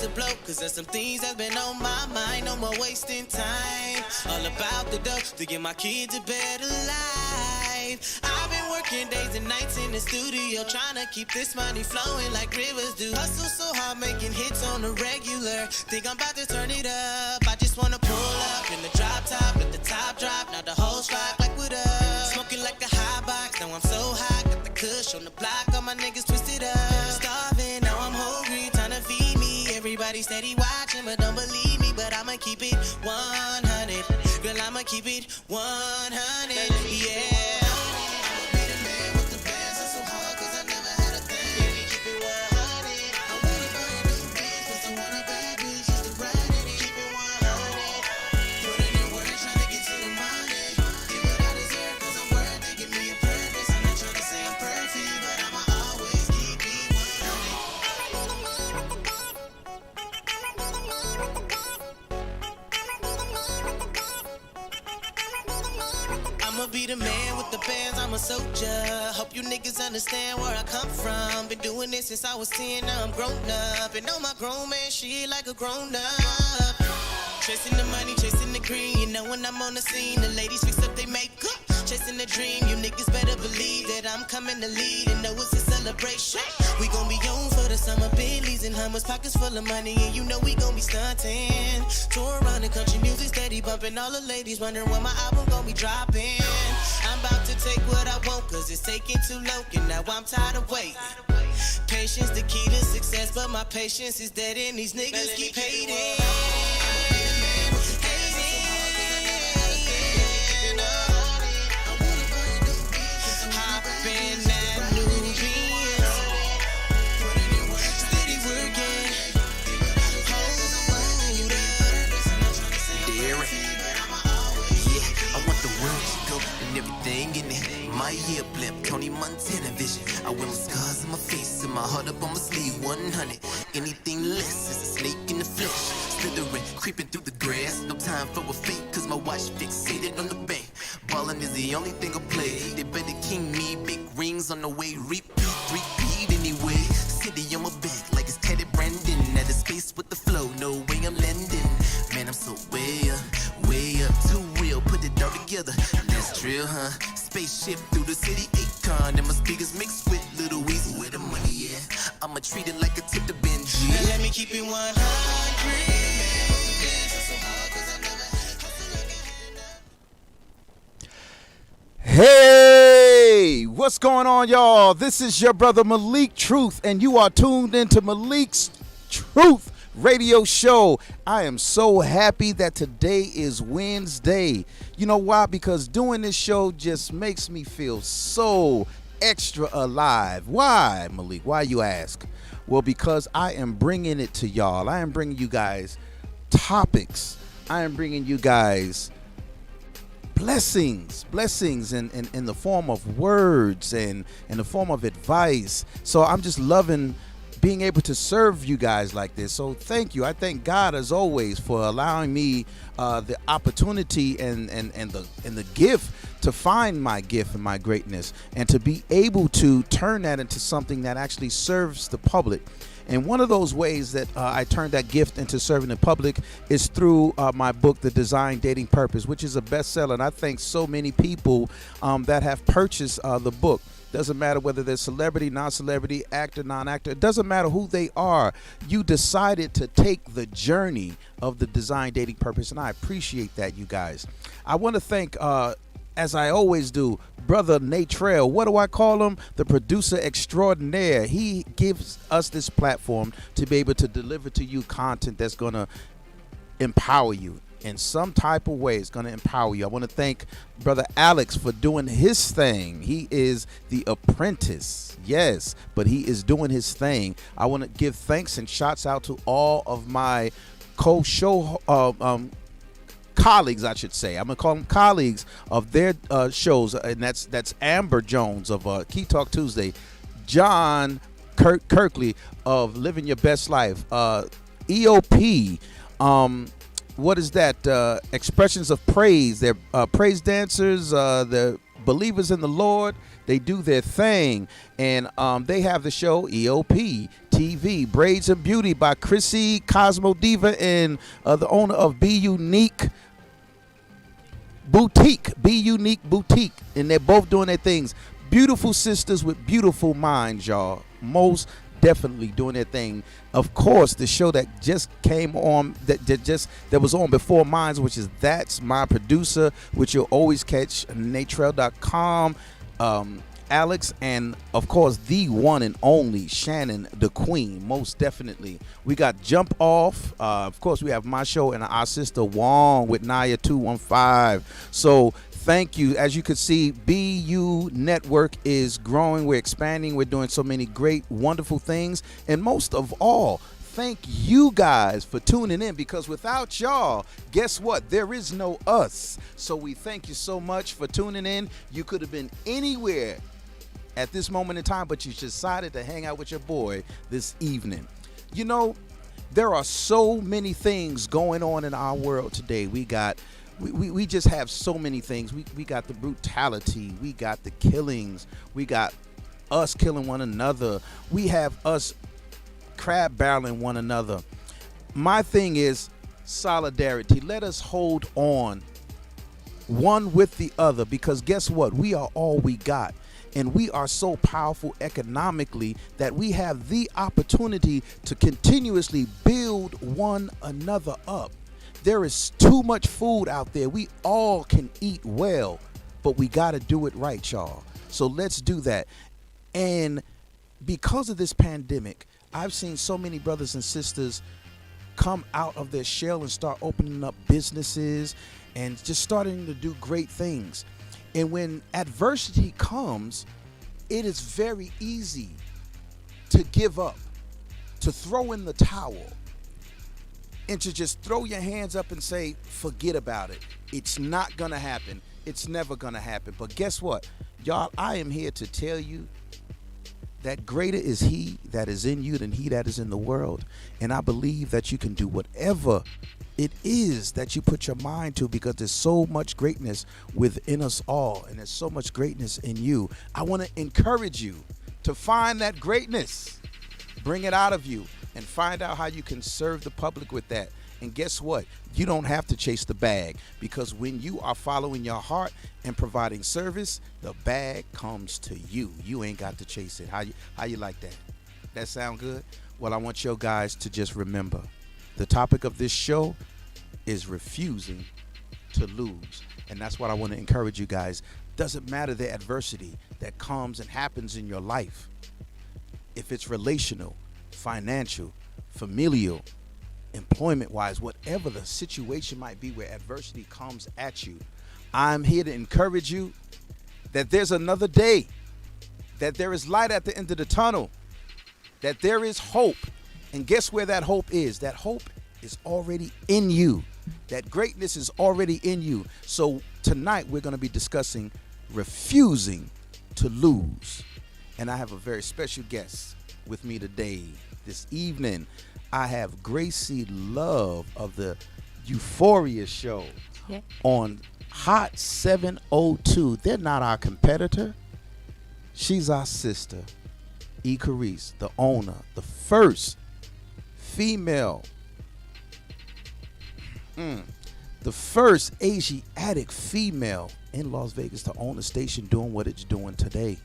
to blow, cause there's some things that's been on my mind. No more wasting time. All about the dough to give my kids a better life. I've been working days and nights in the studio, trying to keep this money flowing like rivers do. Hustle so hard, making hits on the regular. Think I'm about to turn it up. I just wanna pull up in the drop top, let the top drop. Now the whole spot like with us. Smoking like a high box, now I'm so high. Got the kush on the block, all my niggas twisted up. Starving, now I'm hungry, time to feed me. Everybody steady watching, but don't believe me. But I'ma keep it 100. Girl, I'ma keep it 100, yeah. Be the man with the bands, I'm a soldier. Hope you niggas understand where I come from. Been doing this since I was 10, now I'm grown up. And know my grown man shit like a grown up. Chasing the money, chasing the green. You know when I'm on the scene, the ladies fix up their makeup. Chasing the dream, you niggas better believe that I'm coming to lead. And know it's a celebration. We gon' be on for the summer, Bentleys and Hummers, pockets full of money. And you know we gon' be stunting. Tour around the country, music steady bumping. All the ladies wondering when my album gon' be dropping. I'm about to take what I want, cause it's taking too long. And now I'm tired of waiting. Patience the key to success, but my patience is dead and these niggas keep hating. Everything in it, my ear blimp, Tony Montana vision. I wear my scars in my face and my heart up on my sleeve. 100, anything less is a snake in the flesh. Slithering, creeping through the grass. No time for a fake, cause my watch fixated on the bank. Ballin' is the only thing I play. They better king me, big rings on the way. Repeat anyway. City on my back like it's Teddy Brandon. At a space with the flow, no way I'm landing. Man, I'm so way up, too real. Put it all together. That's drill, huh? Spaceship through the city, Akon. And my speakers mixed with Little Weezy. Where the money, yeah. I'ma treat it like a tip to Benji. Now let me keep it 100. Hey, what's going on, y'all? This is your brother Malik Truth, and you are tuned into Malik's Truth Radio Show. I am so happy that today is Wednesday. You know why? Because doing this show just makes me feel so extra alive. Why, Malik? Why, you ask? Well, because I am bringing it to y'all. I am bringing you guys topics. I am bringing you guys blessings in the form of words and in the form of advice. So I'm just loving being able to serve you guys like this. So thank you. I thank God as always for allowing me the opportunity and the gift to find my gift and my greatness, and to be able to turn that into something that actually serves the public. And one of those ways that I turned that gift into serving the public is through my book, The Design Dating Purpose, which is a bestseller. And I thank so many people that have purchased the book. Doesn't matter whether they're celebrity, non-celebrity, actor, non-actor. It doesn't matter who they are. You decided to take the journey of the Design Dating Purpose, and I appreciate that, you guys. I want to thank, as I always do, Brother Nate Trail. What do I call him? The producer extraordinaire. He gives us this platform to be able to deliver to you content that's going to empower you. In some type of way, it's going to empower you. I want to thank Brother Alex for doing his thing. He is the apprentice, yes, but he is doing his thing. I want to give thanks and shouts out to all of my co-show colleagues, I should say. I'm going to call them colleagues of their shows, and that's Amber Jones of Key Talk Tuesday, John Kirkley of Living Your Best Life, EOP, what is that? Expressions of Praise. They're praise dancers. The believers in the Lord. They do their thing, and they have the show EOP TV. Braids and Beauty by Chrissy Cosmo Diva and the owner of Be Unique Boutique. Be Unique Boutique. And they're both doing their things. Beautiful sisters with beautiful minds, y'all. Most definitely doing their thing. Of course, the show that just came on, that was on before mine, which is That's My Producer, which you'll always catch natrell.com. Alex, and of course the one and only Shannon the Queen, most definitely. We got Jump Off, of course we have my show and our sister Wong with Naya 215. So thank you. As you can see, BU Network is growing, we're expanding, we're doing so many great wonderful things, and most of all, thank you guys for tuning in, because without y'all, guess what? There is no us. So we thank you so much for tuning in. You could have been anywhere at this moment in time, but you decided to hang out with your boy this evening. You know, there are so many things going on in our world today. We just have so many things. We got the brutality, we got the killings, we got us killing one another, we have us crab barreling one another. My thing is solidarity. Let us hold on one with the other, because guess what? We are all we got. And we are so powerful economically that we have the opportunity to continuously build one another up. There is too much food out there. We all can eat well, but we got to do it right, y'all. So let's do that. And because of this pandemic, I've seen so many brothers and sisters come out of their shell and start opening up businesses and just starting to do great things. And when adversity comes, it is very easy to give up, to throw in the towel, and to just throw your hands up and say, forget about it. It's not going to happen. It's never going to happen. But guess what? Y'all, I am here to tell you that greater is he that is in you than he that is in the world. And I believe that you can do whatever it is that you put your mind to, because there's so much greatness within us all, and there's so much greatness in you. I want to encourage you to find that greatness, bring it out of you, and find out how you can serve the public with that. And guess what? You don't have to chase the bag, because when you are following your heart and providing service, the bag comes to you. You ain't got to chase it. How you like that? That sound good? Well, I want you guys to just remember, the topic of this show is refusing to lose. And that's what I want to encourage you guys. Doesn't matter the adversity that comes and happens in your life. If it's relational, financial, familial, employment-wise, whatever the situation might be where adversity comes at you, I'm here to encourage you that there's another day, that there is light at the end of the tunnel, that there is hope. And guess where that hope is? That hope is already in you. That greatness is already in you. So tonight we're going to be discussing refusing to lose. And I have a very special guest with me today. This evening, I have Gracie Love of the Euphoria Show on Hot 702. They're not our competitor. She's our sister, E. Carice, the owner, the first female, the first Asiatic female in Las Vegas to own a station doing what it's doing today.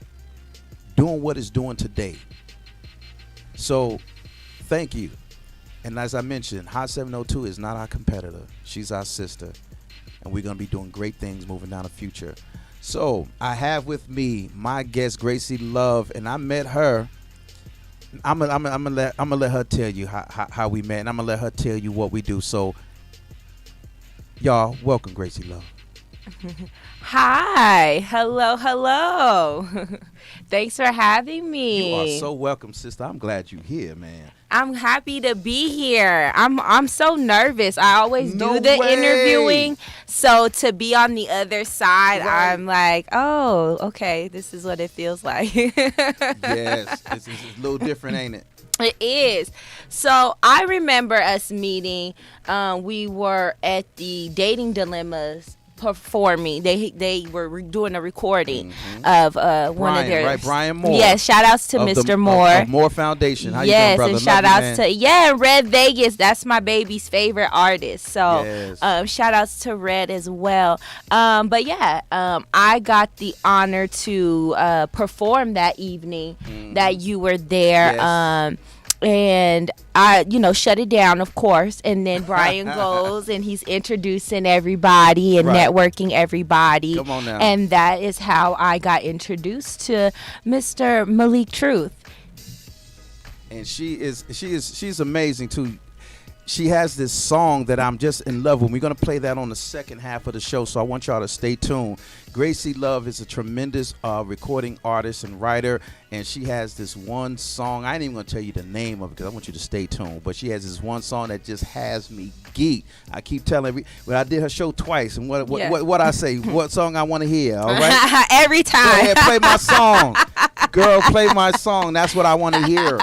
So thank you. And as I mentioned, Hot 702 is not our competitor. She's our sister. And we're going to be doing great things moving down the future. So I have with me my guest, Gracie Love, and I met her. I'm gonna let her tell you how we met, and I'm gonna let her tell you what we do. So, y'all, welcome, Gracie Love. Hi, hello. Thanks for having me. You are so welcome, sister. I'm glad you're here, man. I'm happy to be here. I'm so nervous. I always do the interviewing, so to be on the other side, right. I'm like, oh, okay, this is what it feels like. Yes, it's a little different, ain't it? It is. So I remember us meeting. We were at the Dating Dilemmas performing. They were doing a recording of one of their Brian Moore. Yes, shout outs to Mr. Moore of Moore Foundation. How yes, you doing, brother? And shout outs to Red Vegas. That's my baby's favorite artist. So shout outs to Red as well. But I got the honor to perform that evening that you were there. Yes. And I, shut it down, of course. And then Brian goes and he's introducing everybody and networking everybody. Come on now. And that is how I got introduced to Mr. Malik Truth. And she's amazing too. She has this song that I'm just in love with. We're going to play that on the second half of the show, so I want y'all to stay tuned. Gracie Love is a tremendous recording artist and writer, and she has this one song. I ain't even going to tell you the name of it because I want you to stay tuned, but she has this one song that just has me geek. I keep telling when I did her show twice, and what I say, what song I want to hear, all right? Every time. Go ahead, play my song. Girl, play my song. That's what I want to hear.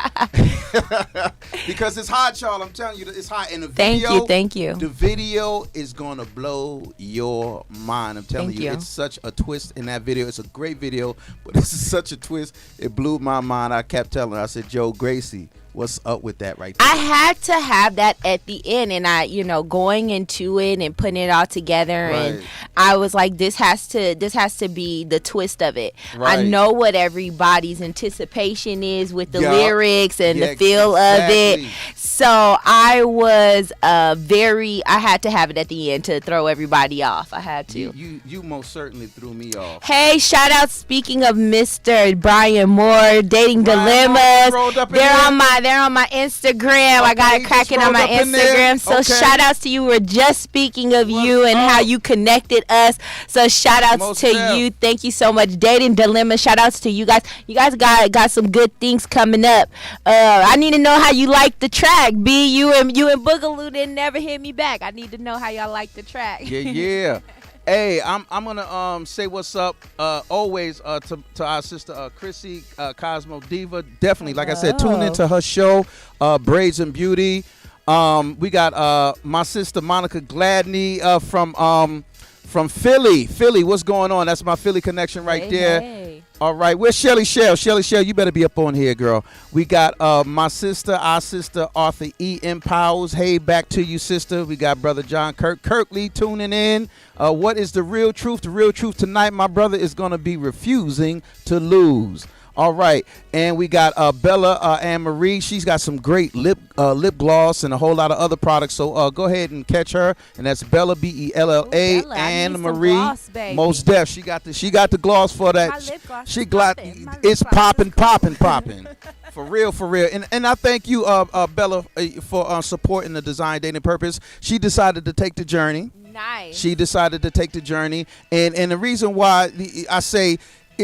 Because it's hot, y'all. I'm telling you, it's hot. And the video, thank you. The video is gonna blow your mind. I'm telling you, it's such a twist in that video. It's a great video, but this is such a twist. It blew my mind. I kept telling her, I said, Joe Gracie, what's up with that right there? I had to have that at the end, and I, going into it and putting it all together, and I was like, this has to be the twist of it. I know what everybody's anticipation is with the lyrics and the feel of it. So I was I had to have it at the end to throw everybody off. I had to. You most certainly threw me off. Hey, shout out, speaking of Mr. Brian Moore, Dating Dilemmas. They're on my Instagram. I got it cracking on my Instagram. So shout outs to you. We're just speaking of you and how you connected us. So shout outs to you. Thank you so much. Dating Dilemma. Shout outs to you guys. You guys got some good things coming up. I need to know how you like the track. B, you and Boogaloo didn't never hit me back. I need to know how y'all like the track. Yeah. Hey, I'm gonna say what's up always to our sister Chrissy Cosmo Diva. Definitely, like I said, tune into her show, Braids and Beauty. We got my sister Monica Gladney from Philly. Philly, what's going on? That's my Philly connection right there. Hey. All right, where's Shelly Shell? Shelly Shell, you better be up on here, girl. We got our sister, Arthur E. M. Powers. Hey, back to you, sister. We got brother John Kirkley tuning in. What is the real truth? The real truth tonight, my brother, is going to be refusing to lose. All right, and we got Bella Ann Marie. She's got some great lip gloss and a whole lot of other products. So go ahead and catch her, and that's Bella Bella Ann Marie. Gloss, most deaf. She got the gloss for that. My lip gloss It's popping. For real. And I thank you, Bella, for supporting the Design Dating Purpose. She decided to take the journey. Nice. She decided to take the journey, and the reason why I say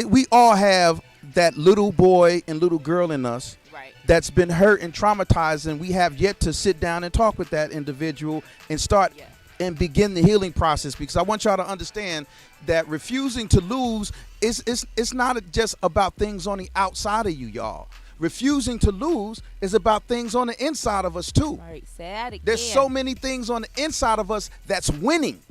we all have that little boy and little girl in us that's been hurt and traumatized, and we have yet to sit down and talk with that individual and start and begin the healing process. Because I want y'all to understand that refusing to lose it's not just about things on the outside of you, y'all. Refusing to lose is about things on the inside of us too. Right, say that again. There's so many things on the inside of us that's winning.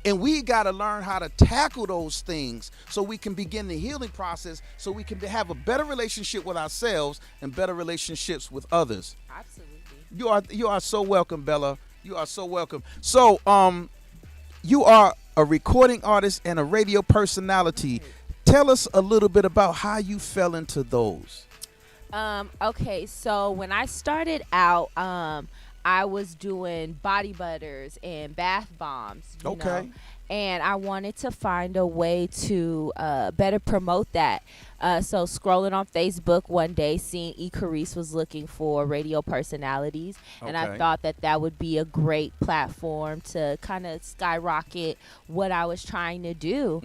And we got to learn how to tackle those things so we can begin the healing process, so we can have a better relationship with ourselves and better relationships with others. Absolutely. You are so welcome, Bella. You are so welcome. So you are a recording artist and a radio personality. Tell us a little bit about how you fell into those. Okay, so when I started out, I was doing body butters and bath bombs. You know? And I wanted to find a way to better promote that. So scrolling on Facebook one day, seeing E. Carice was looking for radio personalities, and I thought that would be a great platform to kind of skyrocket what I was trying to do.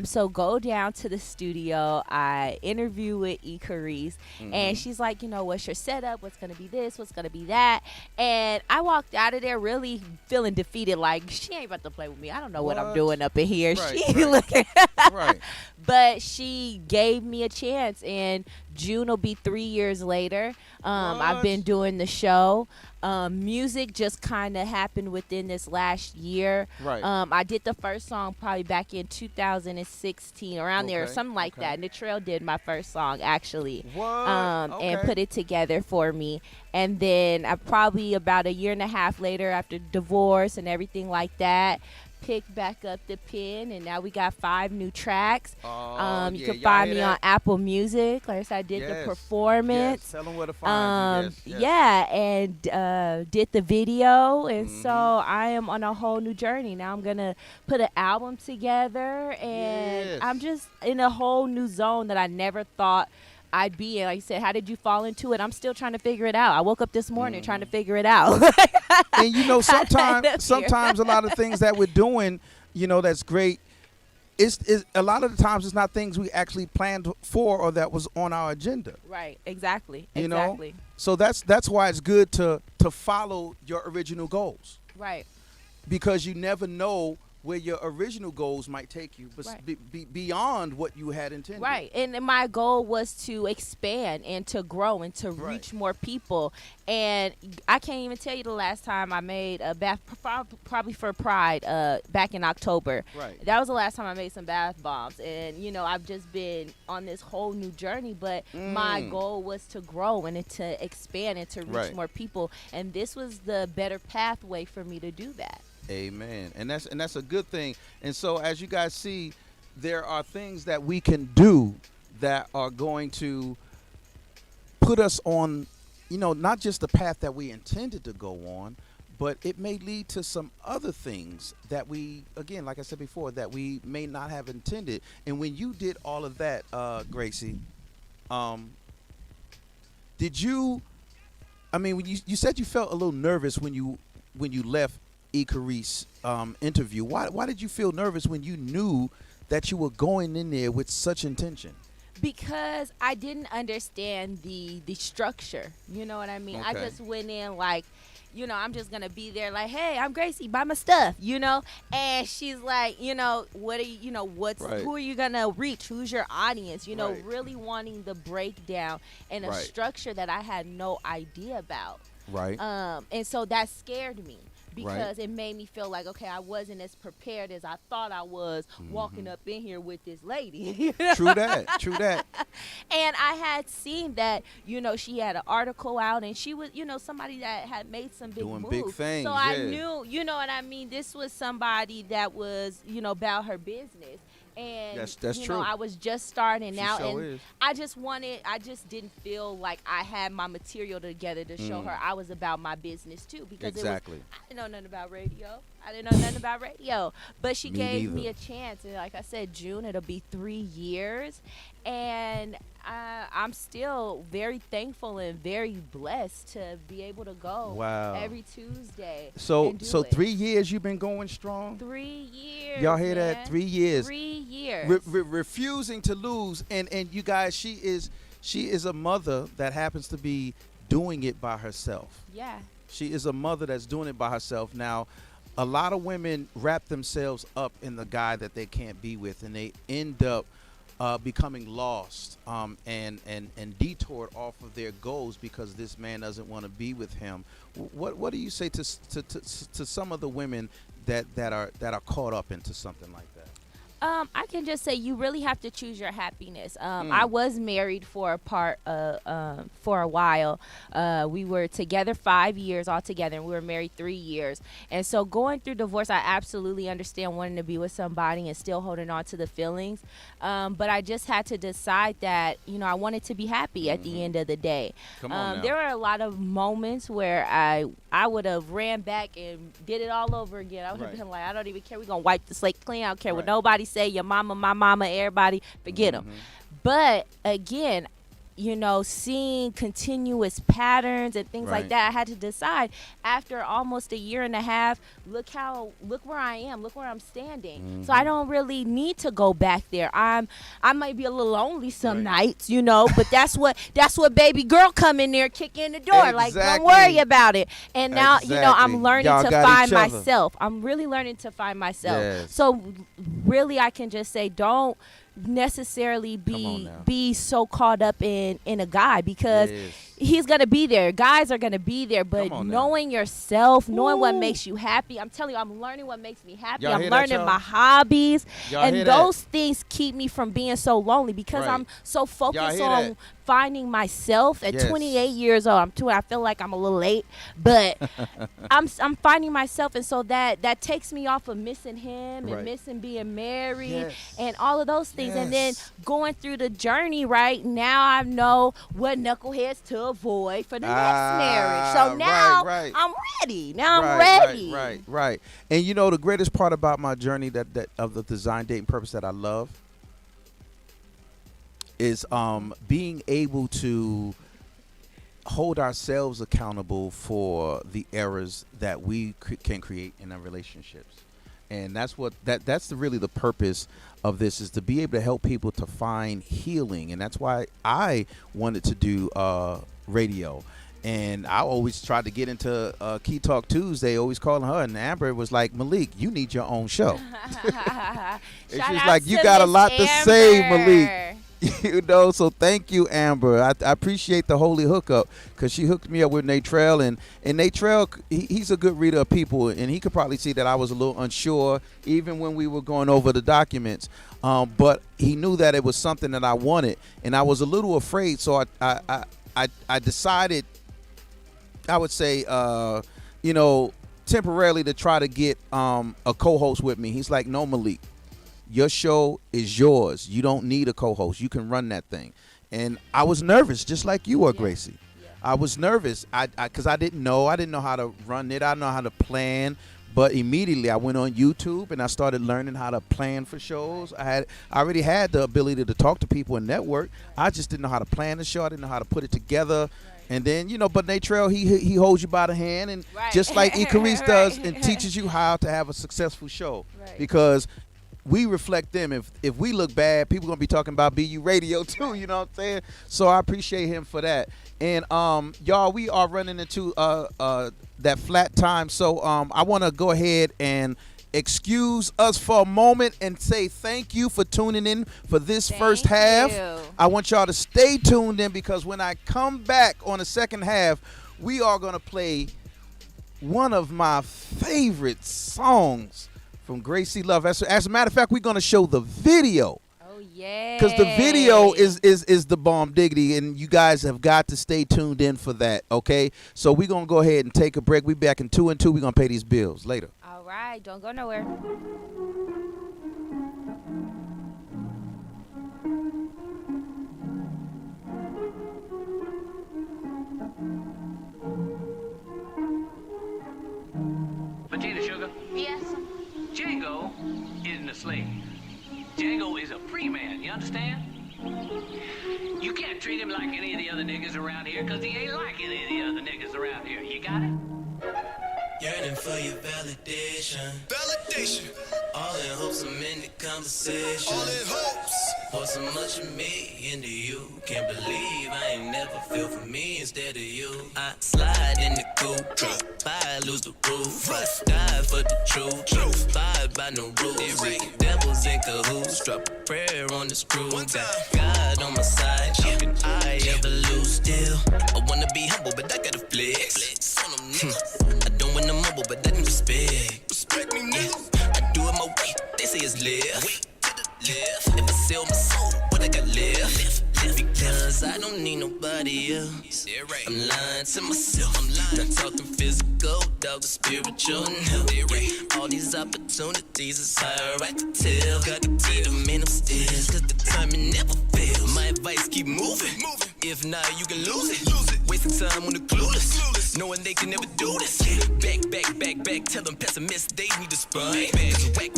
So go down to the studio. I interview with E. Carice, and she's like, what's your setup? What's going to be this? What's going to be that? And I walked out of there really feeling defeated, like, she ain't about to play with me. I don't know what I'm What? doing up in here. Right, She right. looking. Right. But she gave me a chance, and June will be 3 years later. I've What? been doing the show. Music just kind of happened within this last year. Right. I did the first song probably back in 2016, around there, or Okay, something like okay. that. And the Trail did my first song, actually. What? And Okay. put it together for me. And then probably about a year and a half later, after divorce and everything like that, picked back up the pen, and now we got 5 new tracks. Oh, You yeah, can y'all find hear me that? on Apple Music. Like I said, I did the Yes, performance. Yes. Tell them where to find you. Yes, yes. Yeah, and did the video, and so Mm-hmm. I am on a whole new journey. Now I'm gonna put an album together, and Yes. I'm just in a whole new zone that I never thought I'd be in. Like I said, how did you fall into it? I'm still trying to figure it out. I woke up this morning trying to figure it out. And you know, How did I end up sometimes a lot of things that we're doing, you know, that's great. Is a lot of the times it's not things we actually planned for or that was on our agenda. Right, exactly. You exactly. know, so that's why it's good to follow your original goals, Right. because you never know where your original goals might take you, but Right. be beyond what you had intended. Right. And my goal was to expand and to grow and to Right. reach more people. And I can't even tell you the last time I made a bath, probably for Pride, back in October. Right. That was the last time I made some bath bombs. And, you know, I've just been on this whole new journey. But my goal was to grow and to expand and to reach Right. more people. And this was the better pathway for me to do that. Amen. And that's a good thing. And so as you guys see, there are things that we can do that are going to put us on, you know, not just the path that we intended to go on, but it may lead to some other things that we, again, like I said before, that we may not have intended. And when you did all of that, Gracie, did you, I mean, when you said you felt a little nervous when you left Icarice interview. Why did you feel nervous when you knew that you were going in there with such intention? Because I didn't understand the structure. You know what I mean? I Okay. just went in like, you know, I'm just gonna be there like, hey, I'm Gracie, buy my stuff, you know. And she's like, you know, what are you, you know, Right. who are you gonna reach? Who's your audience? You know, Right. really wanting the breakdown and a Right. structure that I had no idea about. Right. And so that scared me. Because it made me feel like, okay, I wasn't as prepared as I thought I was walking up in here with this lady. You know? True that. True that. And I had seen that, you know, she had an article out, and she was, you know, somebody that had made some big Doing moves. big things, So I yeah. knew, you know what I mean, this was somebody that was, you know, about her business. And That's you true. know, I was just starting She out, sure and is. I just didn't feel like I had my material together to show her I was about my business too, because Exactly. I didn't know nothing about radio. But she Me gave me neither. a chance, and like I said, June, it'll be 3 years, and I'm still very thankful and very blessed to be able to go Wow. every Tuesday. So and do so it. 3 years you've been going strong? 3 years. Y'all hear man. that? 3 years. 3 years. Refusing to lose, and you guys, she is a mother that happens to be doing it by herself. Yeah. She is a mother that's doing it by herself. Now, a lot of women wrap themselves up in the guy that they can't be with, and they end up becoming lost and detoured off of their goals because this man doesn't want to be with him. What do you say to some of the women that are caught up into something like that? I can just say you really have to choose your happiness. I was married for a while. We were together 5 years altogether, and we were married 3 years. And so going through divorce, I absolutely understand wanting to be with somebody and still holding on to the feelings. But I just had to decide that, you know, I wanted to be happy at the end of the day. Come on now. There were a lot of moments where I would have ran back and did it all over again. I would have Right. been like, I don't even care. We're going to wipe the slate clean. I don't care what Right. nobody say. Your mama, my mama, everybody, forget them. But again, seeing continuous patterns and things like Right. that, I had to decide after almost a year and a half, look where I am, look where I'm standing. So I don't really need to go back there. I might be a little lonely some nights, but that's what baby girl come in there, kick in the door. Like, don't worry about it. And now, I'm learning Y'all to got find each other. myself. I'm really learning to find myself. Yes. So really, I can just say, don't necessarily Come on now. be so caught up in a guy, because Yes. he's gonna be there. Guys are gonna be there, but Come on now. knowing yourself, knowing what Woo. makes you happy. I'm telling you, I'm learning what makes me happy. Y'all I'm hear that, learning y'all? my hobbies, Y'all and hear that? those things keep me from being so lonely, because Right. I'm so focused hear on that? finding myself. At Yes. 28 years old, I feel like I'm a little late, but I'm finding myself, and so that takes me off of missing him and Right. missing being married Yes. and all of those things. And then Yes. going through the journey, right now I know what knuckleheads to avoid for the next marriage. So now right. I'm ready. Now I'm Right, ready. Right. And the greatest part about my journey that of the design, dating, purpose that I love is being able to hold ourselves accountable for the errors that we can create in our relationships. And that's really the purpose of this, is to be able to help people to find healing. And that's why I wanted to do radio. And I always tried to get into Key Talk Tuesday, always calling her. And Amber was like, Malik, you need your own show. And she's like, you got a lot to say, Malik. So thank you, Amber. I appreciate the holy hookup, because she hooked me up with Natrell, and Natrell, he's a good reader of people, and he could probably see that I was a little unsure even when we were going over the documents, but he knew that it was something that I wanted, and I was a little afraid, so I decided, I would say, temporarily, to try to get a co-host with me. He's like, no, Malik, your show is yours. You don't need a co-host. You can run that thing. And I was nervous, just like you were, Gracie. Yeah. I was nervous because I didn't know how to run it. I didn't know how to plan. But immediately I went on YouTube and I started learning how to plan for shows. I already had the ability to talk to people and network. I just didn't know how to plan the show. I didn't know how to put it together. And then, but Natrell, he holds you by the hand, and just like Icarice does, and teaches you how to have a successful show. Right. Because we reflect them. If we look bad, people gonna be talking about BU Radio too. You know what I'm saying? So I appreciate him for that. And y'all, we are running into that flat time. So I want to go ahead and excuse us for a moment and say thank you for tuning in for this first half. you. I want y'all to stay tuned in, because when I come back on the second half, we are gonna play one of my favorite songs from Gracie Love. As a matter of fact, we're gonna show the video, Oh yeah. because the video is the bomb diggity, and you guys have got to stay tuned in for that. Okay, so we're gonna go ahead and take a break. We back in 2 and 2. We're gonna pay these bills later. All right, don't go nowhere. Potato sugar, Yes. Django isn't a slave. Django is a free man, you understand? You can't treat him like any of the other niggas around here, because he ain't like any of the other niggas around here. You got it? Yearning for your validation. Validation. All in hopes I'm in the conversation. All in hopes. Pour so much of me into you. Can't believe I ain't never feel for me instead of you. I slide in the coupe. By lose the roof. I die for the truth. Fired by no rules. Wicked devils in cahoots. Drop a prayer on the screw. Got God on my side. How can I ever lose still? I wanna be humble, but I gotta flex. On them niggas. I don't want to mumble, but that respect. Respect me, nigga. I do it my way. They say it's live. Wait to the left. If I sell my soul, what I got left? Because I don't need nobody else. I'm lying to myself. Not talking physical, dog, the spiritual. No. All these opportunities is higher, right to tell. Got to get them in them stairs, cause the timing never fails. My advice, keep moving. If not, you can lose it. Wasting time on the clueless. Knowing they can never do this. Back. Tell them pessimists they need to spine.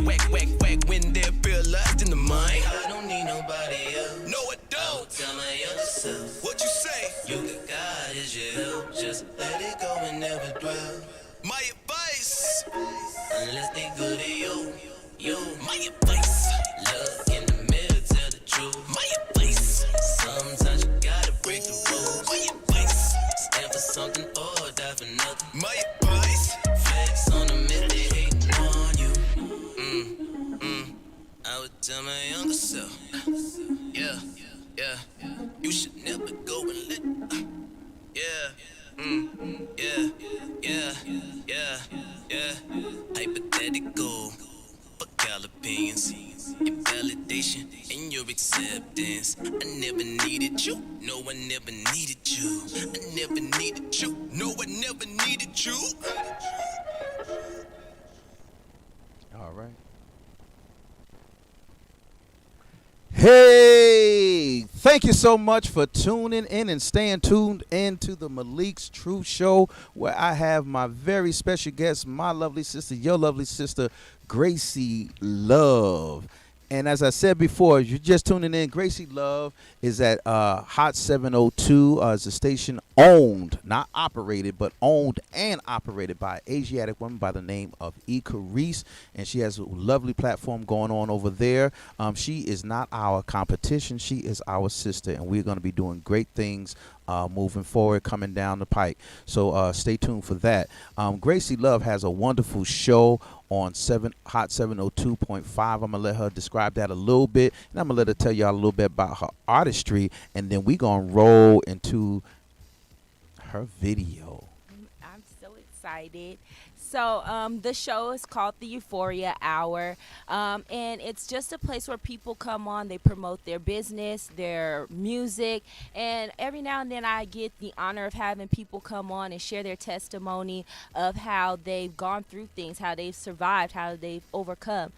Whack when they're paralyzed in the mind. I don't don't need nobody else. No, I I would tell my younger self, What you say? you got God as your help. Just let it go and never dwell. My advice. Unless they good to you, you. My advice. Look in the mirror, tell the truth. My advice. Sometimes you gotta break the rules. My advice. Stand for something or die for nothing. My advice. Flex on them if they hating on you. I would tell my younger self, yeah, yeah, you should never go and let, yeah, yeah, yeah, yeah, yeah. Hypothetical, fuck all opinions. Your validation and your acceptance. I never needed you. No, I never needed you. I never needed you. No, I never needed you. All right. Hey, thank you so much for tuning in and staying tuned into the Malik's Truth Show, where I have my very special guest, my lovely sister, your lovely sister, Gracie Love. And as I said before, if you're just tuning in, Gracie Love is at Hot 702. It's a station owned, not operated, but owned and operated by an Asiatic woman by the name of E. Carice. And she has a lovely platform going on over there. She is not our competition. She is our sister. And we're going to be doing great things moving forward, coming down the pike. So stay tuned for that. Gracie Love has a wonderful show on Hot 702.5. I'm going to let her describe that a little bit, and I'm going to let her tell y'all a little bit about her artistry, and then we're going to roll into her video. I'm so excited. So the show is called the Euphoria Hour, and it's just a place where people come on, they promote their business, their music, and every now and then I get the honor of having people come on and share their testimony of how they've gone through things, how they've survived, how they've overcome.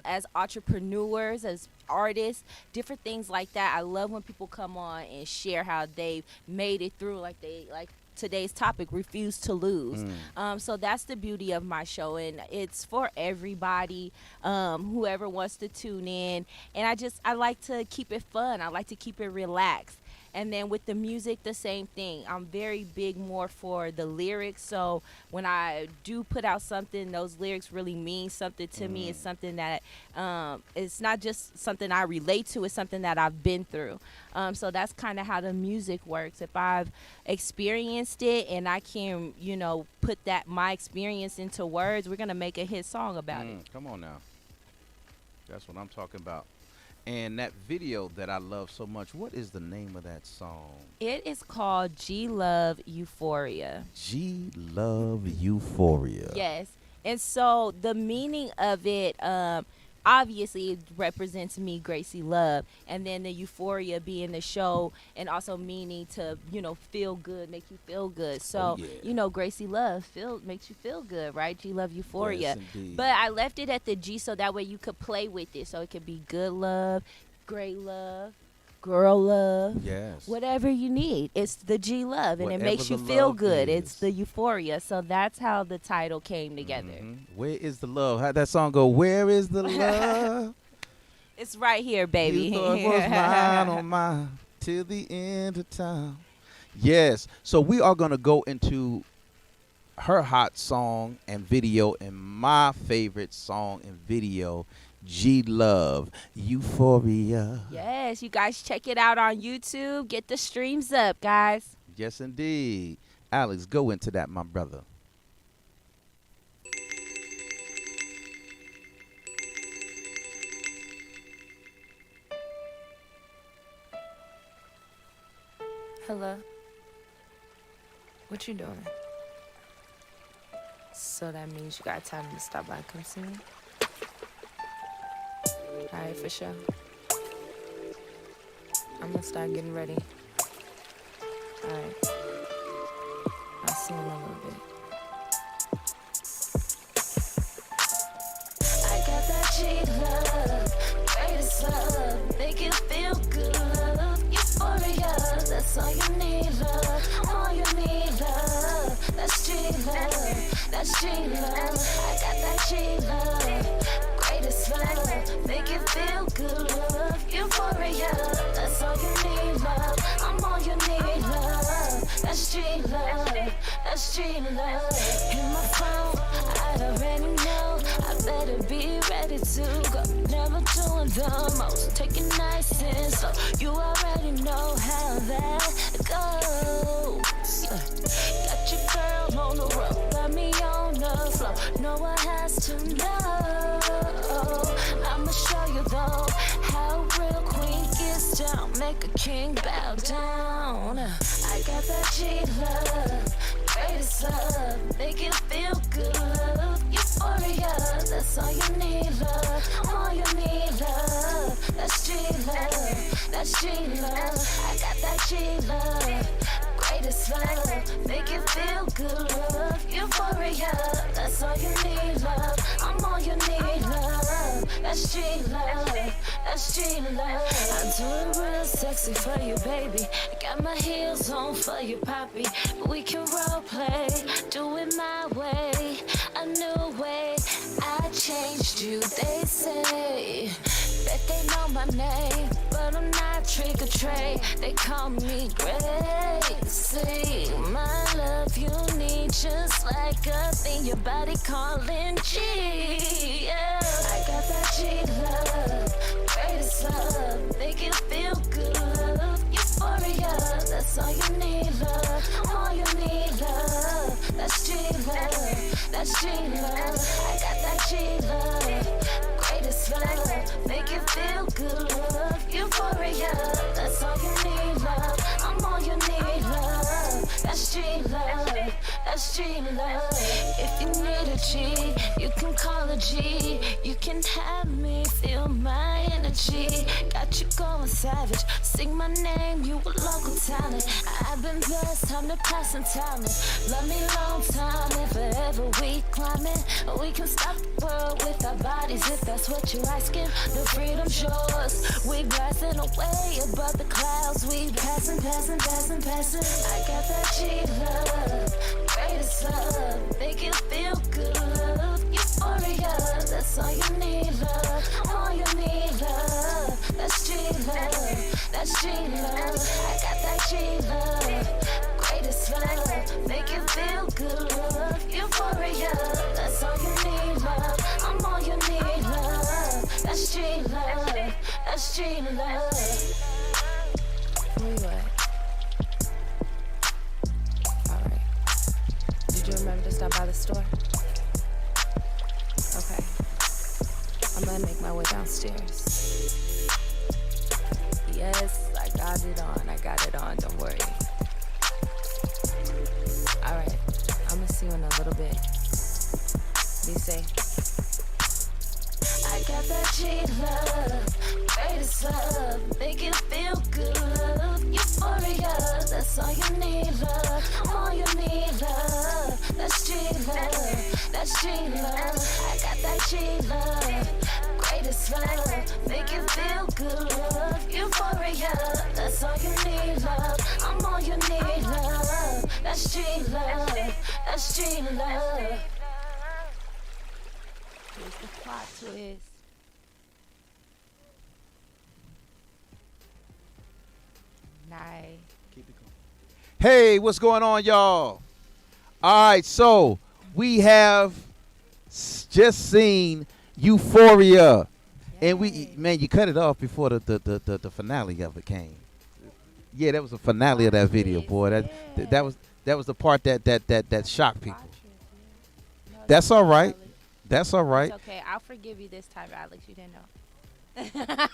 As entrepreneurs, as artists, different things like that. I love when people come on and share how they've made it through, like today's topic, refuse to lose. So that's the beauty of my show, and it's for everybody, whoever wants to tune in. And I like to keep it fun. I like to keep it relaxed. And then with the music, the same thing. I'm very big more for the lyrics. So when I do put out something, those lyrics really mean something to me. It's something that it's not just something I relate to. It's something that I've been through. So that's kind of how the music works. If I've experienced it and I can, put my experience into words, we're going to make a hit song about it. Come on now. That's what I'm talking about. And that video that I love so much, what is the name of that song? It is called G Love Euphoria. G Love Euphoria. Yes. And so the meaning of it, obviously it represents me, Gracie Love, and then the euphoria being the show, and also meaning to, feel good, make you feel good. So, Gracie Love makes you feel good, right? G Love Euphoria. Yes, indeed. But I left it at the G so that way you could play with it. So it could be good love, great love, girl love, yes, whatever you need. It's the G Love, and Whatever it makes you the feel love good. is. It's the euphoria. So that's how the title came together. Where is the love? How'd that song go? Where is the love? It's right here, baby. You thought it was mine on mine till the end of time. Yes. So we are going to go into her hot song and video, and my favorite song and video, G Love Euphoria. Yes, you guys check it out on YouTube. Get the streams up, guys. Yes, indeed. Alex, go into that, my brother. Hello. What you doing? So that means you got time to stop by and come see me? Alright, for sure. I'm gonna start getting ready. Alright. I'll see you in a little bit. I got that G-love, greatest love, make you feel good. Euphoria, that's all you need, love. All you need, love. That's G-love, that's G-love. I got that G-love, greatest love, make you feel good, love. euphoria. That's all you need, love. I'm all you need, love. That's G love. That's G love. In my phone, I already know. I better be ready to go. Never doing the most, taking nice and slow. You already know how that goes. Got your girl on the road, got me on the floor. No one has to know. I'ma show you though how real queen gets down. Make a king bow down. I got that G love, greatest love, make it feel good. Love, euphoria, that's all you need, love. All you need, love. That's G love, that's G love. I got that G love, greatest love, make it feel good. Love, euphoria, that's all you need, love. I'm all you need, love. That's G love, that's G love. I do it real sexy for you, baby. Got my heels on for you, poppy. We can role play, do it my way, a new way. I changed you, they say. Bet they know my name, but I'm not trick or treat. They call me Gracie. My love you need just like a thing your body calling G. Yeah. I got that G love, greatest love, make it feel good. Love, euphoria, that's all you need, love. All you need, love. That's G love, that's G love. I got that G love, greatest love, make it feel good. Love, euphoria, that's all you need, love. I'm all you need, love. That's G love, that's G love. If you need a G, you can call a G. You can have me feel my energy. Got you going savage, sing my name, you a local talent. I've been blessed, I'm the passing talent. Love me long time, and forever we climbing. We can stop the world with our bodies if that's what you're asking. The freedom's yours, we blasting away above the clouds. We passing, passing, passing, passing. I got that G love, greatest love, make it feel good. Love, euphoria, that's all you need, love. All you need, love. That's G love, that's G love. I got that G love, greatest love, make it feel good. Love, euphoria, that's all you need, love. I'm all you need, love. That's G love, that's G love. Where you at? Alright. Did you remember to stop by the store? Okay. I'm gonna make my way downstairs. Yes, I got it on, don't worry. Alright, I'm gonna see you in a little bit. Be safe. I got that G love, greatest love, make it feel good. Love, euphoria, that's all you need, love. All you need, love. That's G love, that's G love. I got that G love, greatest love, make it feel good. Love, euphoria, that's all you need, love. I'm all you need, love. That's G love, that's G love. Here's the plot twist. Nice. Hey, what's going on, y'all? All right, so we have just seen Euphoria, and man, you cut it off before the finale of it came. Yeah, that was the finale of that video, boy. That was the part that shocked people. That's all right. That's all right. It's okay. I'll forgive you this time, Alex. You didn't know.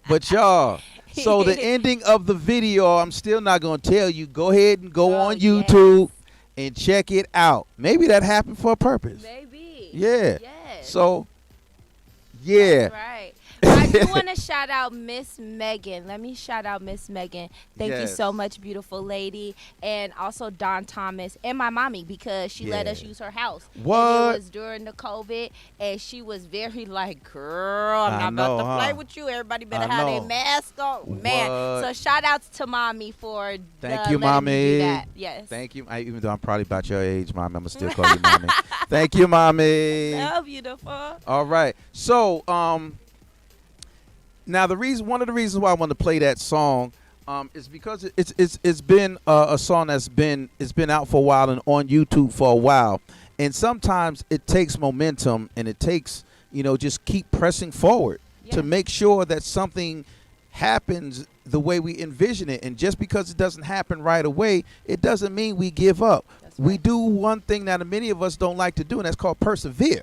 But y'all, so the ending of the video, I'm still not going to tell you. Go ahead and go on YouTube and check it out. Maybe that happened for a purpose. Maybe. Yeah. Yes. So, yeah. That's right. I do want to shout out Miss Megan. Let me shout out Miss Megan. Thank you so much, beautiful lady. And also Don Thomas and my mommy, because she let us use her house. What? And it was during the COVID, and she was very like, girl, I'm not about to play with you. Everybody better have their mask on. Man, so shout outs to mommy for Thank you, letting mommy. me do that. Yes. Thank you. Even though I'm probably about your age, mommy, I'm going to still call you mommy. Thank you, mommy. So beautiful. All right. So, Now, one of the reasons why I want to play that song is because it's been a song it's been out for a while and on YouTube for a while, and sometimes it takes momentum and it takes just keep pressing forward to make sure that something happens the way we envision it. And just because it doesn't happen right away, it doesn't mean we give up. We do one thing that many of us don't like to do, and that's called persevere.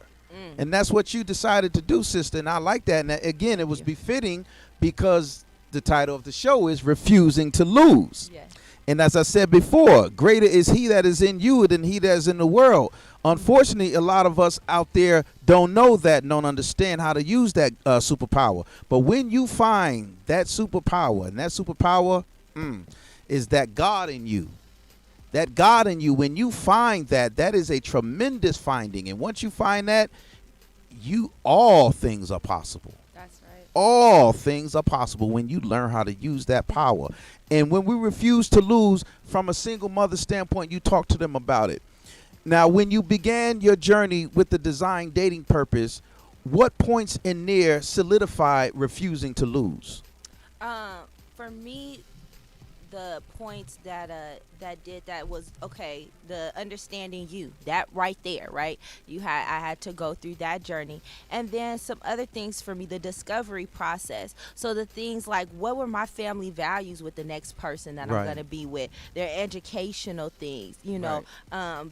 And that's what you decided to do, sister. And I like that. And again, it was befitting because the title of the show is Refusing to Lose. Yes. And as I said before, greater is he that is in you than he that is in the world. Unfortunately, a lot of us out there don't know that and don't understand how to use that superpower. But when you find that superpower, and that superpower is that God in you, that God in you, when you find that, that is a tremendous finding. And once you find that, all things are possible. That's right. All things are possible when you learn how to use that power. And when we refuse to lose, from a single mother standpoint, you talk to them about it. Now, when you began your journey with the design dating purpose, what points in there solidified refusing to lose? For me, the points that did that was the understanding you, that right there, right? I had to go through that journey, and then some other things for me, the discovery process. So the things like, what were my family values with the next person that I'm going to be with, their educational things,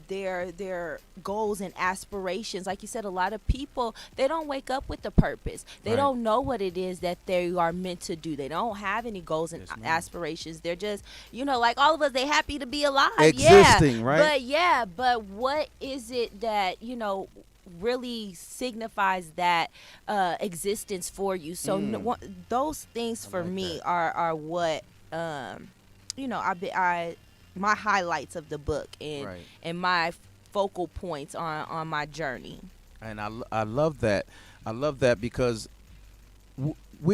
their goals and aspirations. Like you said, a lot of people, they don't wake up with the purpose. They don't know what it is that they are meant to do. They don't have any goals and aspirations. They're just, like all of us, they happy to be alive. Existing, right? But what is it that, really signifies that existence for you? So those things for me are what, my highlights of the book and my focal points on my journey. And I love that. I love that because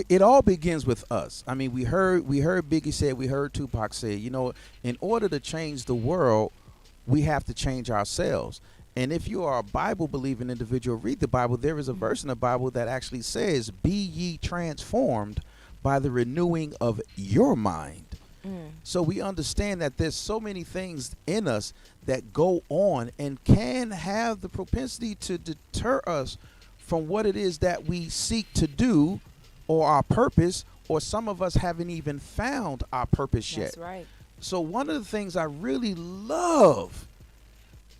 it all begins with us. I mean, we heard Biggie say, we heard Tupac say, in order to change the world, we have to change ourselves. And if you are a Bible-believing individual, read the Bible. There is a verse in the Bible that actually says, be ye transformed by the renewing of your mind. So we understand that there's so many things in us that go on and can have the propensity to deter us from what it is that we seek to do, or our purpose, or some of us haven't even found our purpose yet. That's right. So one of the things I really love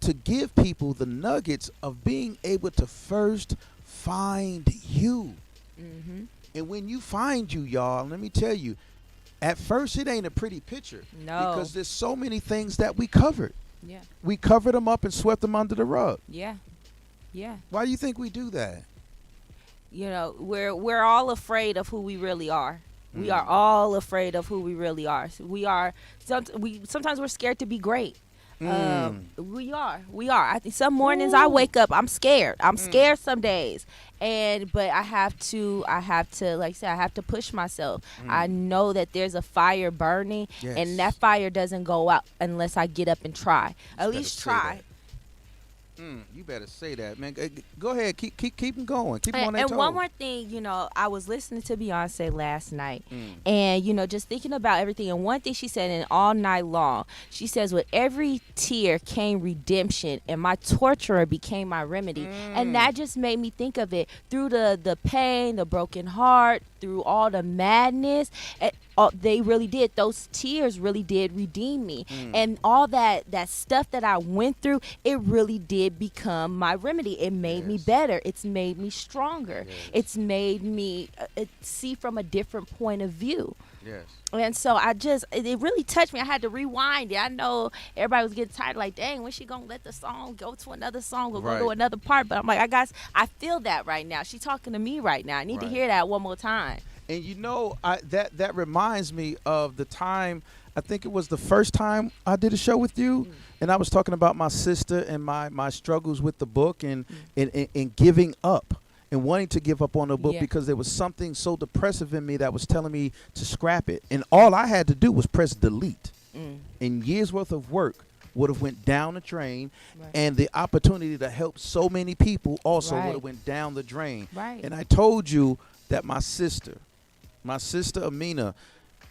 to give people the nuggets of being able to first find you. And when you find you, y'all, let me tell you, at first it ain't a pretty picture. No. Because there's so many things that we covered. Yeah. We covered them up and swept them under the rug. Yeah. Yeah. Why do you think we do that? We're all afraid of who we really are. We are all afraid of who we really are. Sometimes we're scared to be great. We are. I think some mornings I wake up, I'm scared. I'm scared some days, but I have to, like I said, I have to push myself. I know that there's a fire burning, and that fire doesn't go out unless I get up and try. At least try. You better say that, man. Go ahead, keep them going, keep them on their toes. And one more thing, I was listening to Beyonce last night, and just thinking about everything. And one thing she said, and all night long, she says, with every tear came redemption, and my torturer became my remedy. And that just made me think of it through the pain, the broken heart, through all the madness. They really did. Those tears really did redeem me. And all that stuff that I went through, it really did become my remedy. It made me better. It's made me stronger. It's made me see from a different point of view. Yes. And so it really touched me. I had to rewind it. I know everybody was getting tired, like, dang, when she gonna let the song go to another song or go to another part? But I'm like, I feel that right now. She's talking to me right now. I need to hear that one more time. And that reminds me of the time, I think it was the first time I did a show with you, and I was talking about my sister and my struggles with the book and giving up and wanting to give up on the book because there was something so depressive in me that was telling me to scrap it. And all I had to do was press delete. And years worth of work would have went down the drain, and the opportunity to help so many people also would have went down the drain. And I told you that my sister My sister Amina,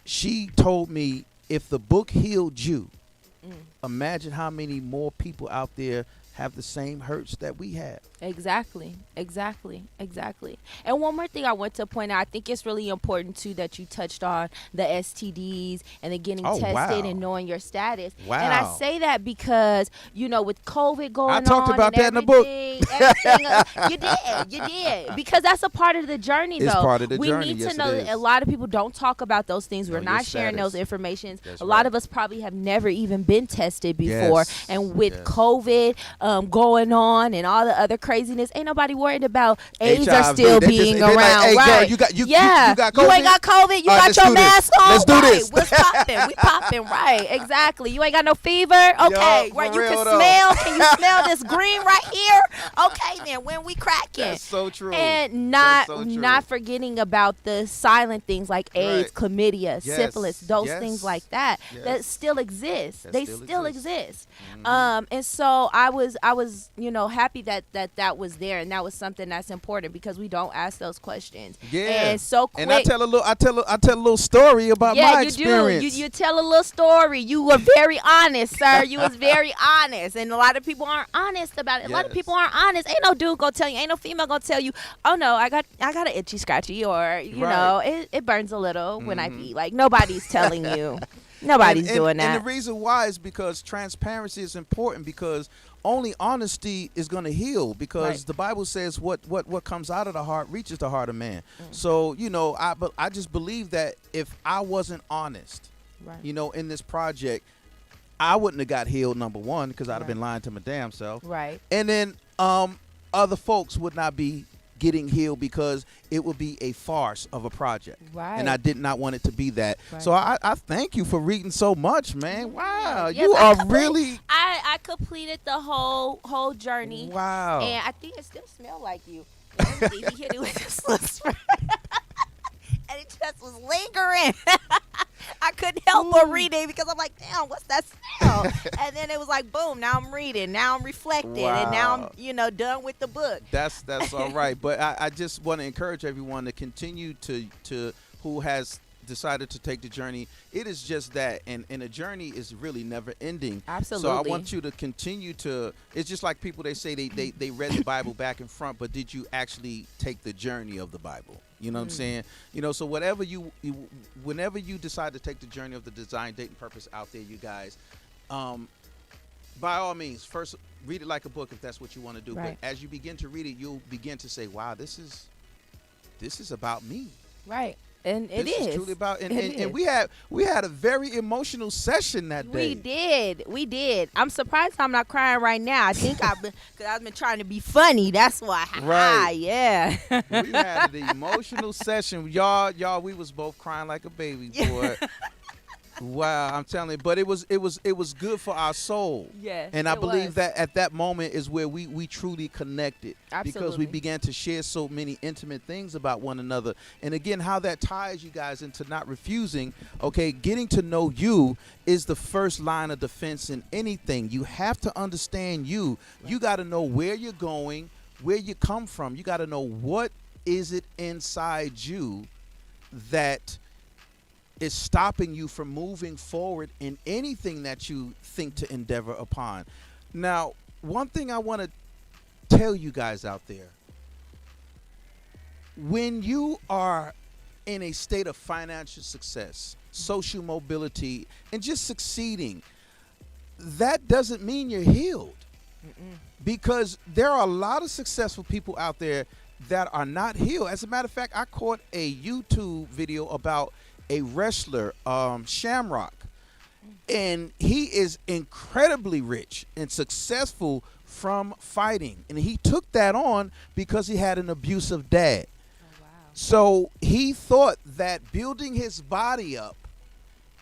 she told me if the book healed you, imagine how many more people out there have the same hurts that we have. Exactly. And one more thing I want to point out, I think it's really important too that you touched on the STDs and the getting tested wow. and knowing your status. Wow. And I say that because, with COVID going on, I talked about that in the book. You did. Because that's a part of the journey, It's though. part of the we journey. need Yes, to know it that is. a lot of people don't talk about those things. We're Know not your sharing status. those information. That's a lot right. of us probably have never even been tested before. Yes. And with Yes. COVID going on and all the other craziness, ain't nobody worried about AIDS are HIV. still They just- being they like, around. hey, girl, right. you got- you yeah. got You ain't COVID? got COVID. You All right, got your let's do this. mask on. Let's do right. this. What's popping? We popping. Right. Exactly. You ain't got no fever. Okay. Yo, right. for You can real, though. smell. Can you smell this green right here? Okay. Then when we cracking. That's so true. And That's so true. not forgetting about the silent things like AIDS, Right. chlamydia, Yes. syphilis, those Yes. things like that Yes. that still exist. That They still still exist. exist. And so I was happy that was there, and that was something that's important because we don't ask those questions. Yeah. And so quick. And I tell a little story about my you experience. do. You tell a little story. You were very honest, sir. You was very honest, and a lot of people aren't honest about it. A lot of Yes. people aren't honest. Ain't no dude gonna tell you. Ain't no female gonna tell you. Oh no, I got an itchy scratchy, or it burns a little when I pee. Like nobody's telling you. Nobody's doing that. And the reason why is because transparency is important, because only honesty is going to heal, because Right. the Bible says what comes out of the heart reaches the heart of man. So, I just believe that if I wasn't honest, Right. in this project, I wouldn't have got healed, number one, because I'd have been lying to my damn self. Right. And then other folks would not be getting healed because it would be a farce of a project. Right. And I did not want it to be that. Right. So I thank you for reading so much, man. Wow. Yes, You are really. I completed the whole journey. Wow. And I think it still smells like you. Let me see. He hit it with this little spray. And it just was lingering. I couldn't help but read it because I'm like, damn, what's that smell? And then it was like, boom, now I'm reading. Now I'm reflecting. And now I'm, done with the book. That's all right. But I just want to encourage everyone to continue to who has decided to take the journey. It is just that, and a journey is really never ending. Absolutely. So I want you to continue to. It's just like people, they say they read the Bible back and front, but did you actually take the journey of the Bible? You know what I'm saying? So whatever whenever you decide to take the journey of the design, date, and purpose out there, you guys, by all means, first read it like a book if that's what you want to do. Right. But as you begin to read it, you'll begin to say, "Wow, this is about me." Right. And it This is. is truly about, and It is. we had a very emotional session that day. We did. I'm surprised I'm not crying right now. I think because I've been trying to be funny. That's why. Right. Yeah. We had an emotional session, y'all. We was both crying like a baby, boy. Wow, I'm telling you, but it was good for our soul. Yes, and I it believe was. that at that moment is where we truly connected, because we Absolutely. began to share so many intimate things about one another. And again, how that ties you guys into not refusing. Okay, getting to know you is the first line of defense in anything. You have to understand you. You got to know where you're going, where you come from. You got to know what is it inside you that is stopping you from moving forward in anything that you think to endeavor upon. Now, one thing I want to tell you guys out there, when you are in a state of financial success, social mobility, and just succeeding, that doesn't mean you're healed. Because there are a lot of successful people out there that are not healed. As a matter of fact, I caught a YouTube video about a wrestler, Shamrock, and he is incredibly rich and successful from fighting, and he took that on because he had an abusive dad. So he thought that building his body up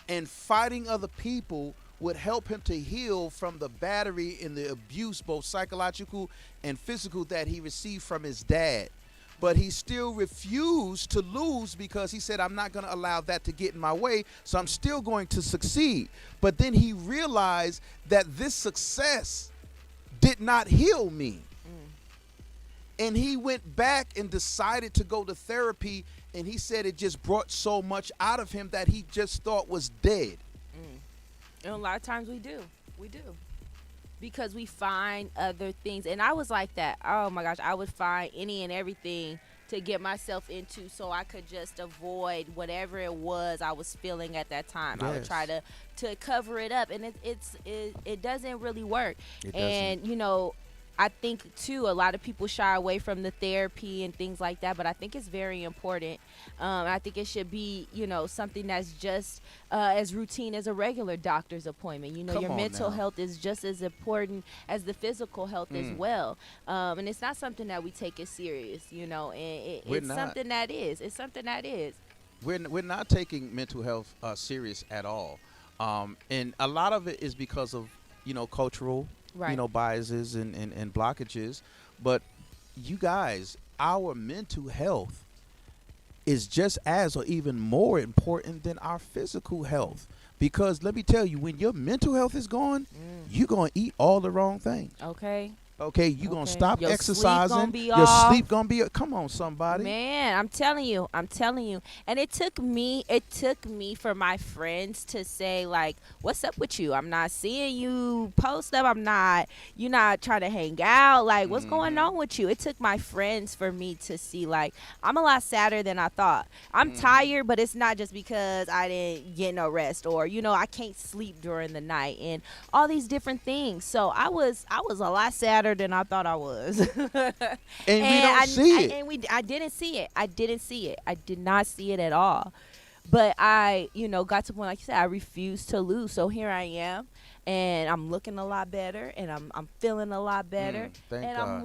and fighting other people would help him to heal from the battery and the abuse, both psychological and physical, that he received from his dad. But he still refused to lose because he said, I'm not going to allow that to get in my way, so I'm still going to succeed. But then he realized that this success did not heal me. And he went back and decided to go to therapy, and he said it just brought so much out of him that he just thought was dead. And a lot of times we do. Because we find other things. And I was like that. Oh my gosh, I would find any and everything to get myself into so I could just avoid whatever it was I was feeling at that time. I would try to cover it up, and it doesn't really work. And you know, I think too a lot of people shy away from the therapy and things like that, but I think it's very important. I think it should be, you know, something that's just as routine as a regular doctor's appointment. You know, your mental health is just as important as the physical health as well. And it's not something that we take as serious, you know, and it's something that is. It's something that is. We're not taking mental health serious at all. And a lot of it is because of, you know, cultural you know, biases and blockages. But you guys, our mental health is just as or even more important than our physical health. Because let me tell you, when your mental health is gone, you're going to eat all the wrong things. Okay, you're going to stop exercising. Your sleep going to be come on, somebody. Man, I'm telling you. And it took me for my friends to say, like, what's up with you? I'm not seeing you post up. You're not trying to hang out. Like, what's going on with you? It took my friends for me to see, like, I'm a lot sadder than I thought. I'm tired, but it's not just because I didn't get no rest, or, you know, I can't sleep during the night and all these different things. So I was a lot sadder than I thought I was. and we don't see it. I didn't see it. I did not see it at all. But I, you know, got to the point, like you said, I refused to lose. So here I am, and I'm looking a lot better, and I'm feeling a lot better, and God.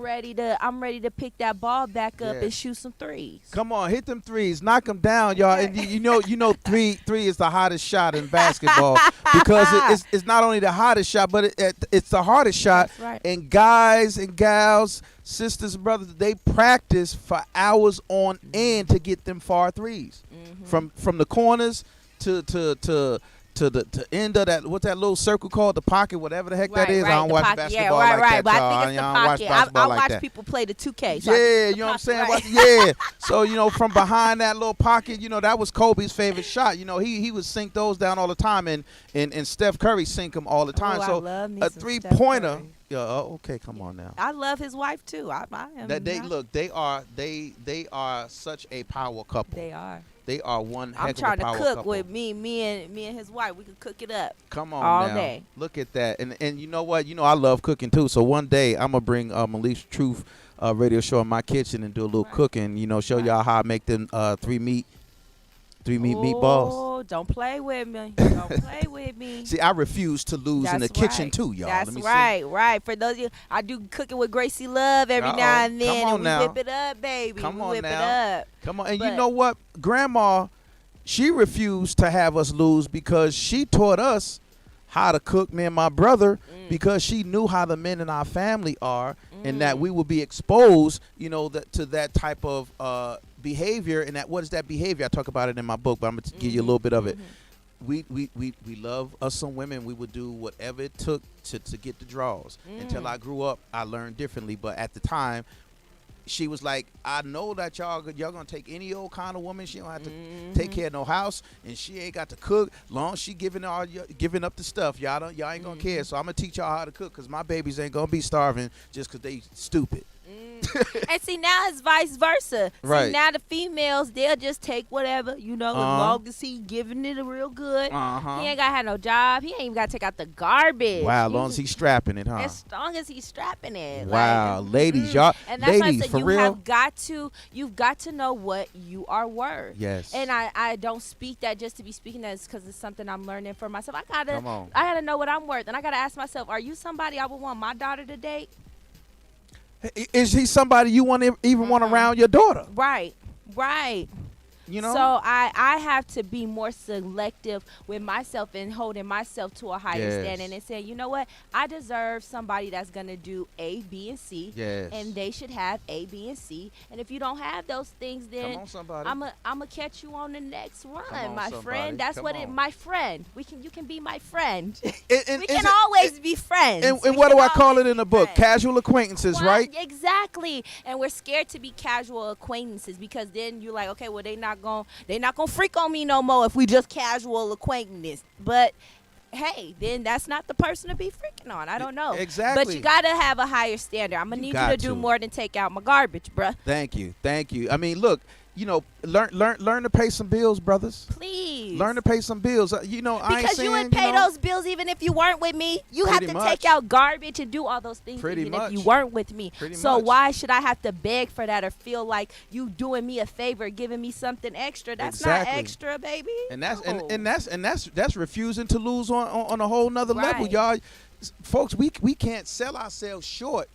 I'm ready to pick that ball back up and shoot some threes. Come on, hit them threes, knock them down, y'all. And you know, three is the hottest shot in basketball because it's not only the hottest shot, but it's the hardest shot. That's right. And guys and gals, sisters and brothers, they practice for hours on end to get them far threes, from the corners to the end of that, what's that little circle called? The pocket, whatever the heck that is. I don't watch basketball like that, but y'all. I think it's the pocket. I watch people play the 2K. So you know what I'm saying? So, you know, from behind that little pocket, you know, that was Kobe's favorite shot. You know, he would sink those down all the time, and Steph Curry sink them all the time. I so love me a some 3-pointer. Steph Yeah, okay, come on now. I love his wife too. I am. They are such a power couple. They are. They are one heck I'm of a trying power to cook couple. with me and his wife. We could cook it up. Come on all now. day. Look at that. And you know what? You know I love cooking too. So one day I'm gonna bring Malik's Truth radio show in my kitchen and do a little cooking. You know, show y'all how I make them three meat meatballs. Oh, don't play with me. Don't play with me. See, I refuse to lose in the kitchen too, y'all. That's Let me right. For those of you, I do cooking with Gracie Love every now and then. Come on and now. we whip it up, baby. Come on whip now. it up. Come on. And you know what? Grandma, she refused to have us lose because she taught us how to cook, me and my brother, because she knew how the men in our family are and that we would be exposed, you know, to that type of behavior. And that, what is that behavior? I talk about it in my book, but I'm going to give you a little bit of it. We love us some women. We would do whatever it took to get the draws. Until I grew up, I learned differently. But at the time, she was like, I know that y'all gonna take any old kind of woman. She don't have to take care of no house, and she ain't got to cook. Long as she giving up the stuff, y'all ain't gonna care. So I'm gonna teach y'all how to cook, cause my babies ain't gonna be starving just cause they stupid. And see, now it's vice versa. Right. See, now the females, they'll just take whatever, you know, as long as he giving it a real good. He ain't got to have no job. He ain't even got to take out the garbage. Wow, as long as he's strapping it, huh? As long as he's strapping it. Wow, like, ladies, y'all, and that's ladies, why I said for you real. You've got to know what you are worth. Yes. And I don't speak that just to be speaking that, because it's something I'm learning for myself. I Come on. gotta know what I'm worth, and I gotta ask myself, are you somebody I would want my daughter to date? Is he somebody you even want around your daughter? Right. You know? So I have to be more selective with myself and holding myself to a higher Yes. standard and saying, you know what, I deserve somebody that's gonna do A, B, and C. Yes. And they should have A, B, and C. And if you don't have those things, then Come on, somebody. I'ma catch you on the next run, on, my somebody. friend. That's Come what it. on. My friend. You can be my friend. And we is can it- always be friends. And We what do can I call always it in be the book? friends. Casual acquaintances, Well, right? Exactly. And we're scared to be casual acquaintances because then you're like, okay, well they not gonna freak on me no more if we just casual acquaintances. But hey, then that's not the person to be freaking on. I don't know. Exactly. But you gotta have a higher standard. I'm gonna need you got to do to. more than take out my garbage, bruh. Thank you. I mean, look, learn to pay some bills, brothers. Please. Learn to pay some bills. I ain't Because saying, you would pay those bills even if you weren't with me. You have Pretty to much. take out garbage and do all those things Pretty even if you much. weren't with me. Pretty So much. why should I have to beg for that or feel like you doing me a favor, giving me something extra? That's Exactly. not extra, baby. And that's No. and that's refusing to lose on a whole nother level, Right. y'all. Folks, we can't sell ourselves short,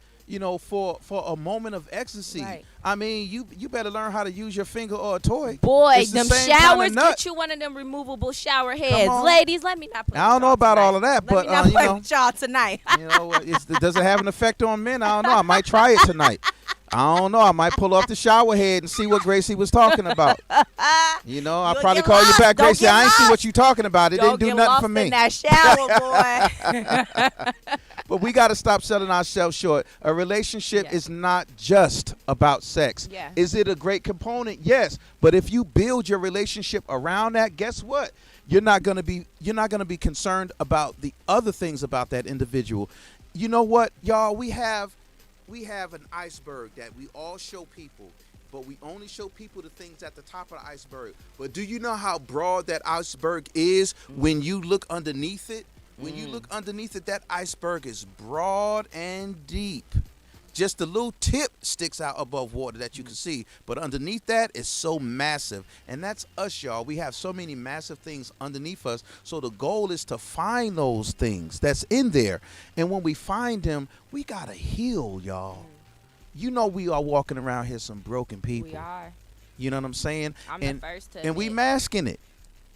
for a moment of ecstasy. Right. I mean, you better learn how to use your finger or a toy. Boy, It's the them same kinda showers, nut. get you one of them removable shower heads. on. Ladies, let me not play I with don't know y'all about tonight. all of that, Let but, me not you play know. with y'all tonight. Does it have an effect on men? I don't know. I might try it tonight. I don't know. I might pull off the shower head and see what Gracie was talking about. I'll You'll probably get call you lost. back, Don't Gracie. get I ain't see lost. what you talking about. It Don't didn't do get nothing lost for me. in that shower, boy. But we got to stop selling ourselves short. A relationship Yes. is not just about sex. Yeah. Is it a great component? Yes. But if you build your relationship around that, guess what? You're not going to be concerned about the other things about that individual. You know what, y'all? We have an iceberg that we all show people, but we only show people the things at the top of the iceberg. But do you know how broad that iceberg is when you look underneath it? When you look underneath it, that iceberg is broad and deep. Just a little tip sticks out above water that you can see, but underneath that is so massive. And that's us, y'all. We have so many massive things underneath us. So the goal is to find those things that's in there. And when we find them, we got to heal, y'all. You know, we are walking around here some broken people. We are. You know what I'm saying? I'm and, the first to and we admit. masking it.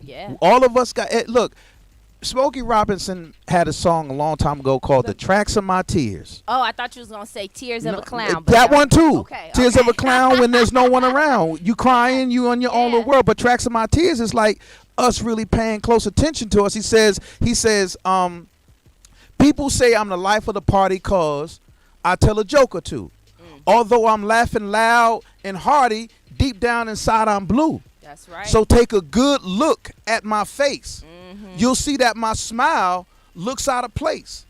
Yeah. All of us got look. Smokey Robinson had a song a long time ago called "The Tracks of My Tears." Oh, I thought you was gonna say "Tears of a Clown." but That one too. Okay. Tears of a Clown when there's no one around. You crying, you on your own Yeah. little world. But "Tracks of My Tears" is like us really paying close attention to us. He says, people say I'm the life of the party cause I tell a joke or two. Although I'm laughing loud and hearty, deep down inside I'm blue. That's right. So take a good look at my face. You'll see that my smile looks out of place.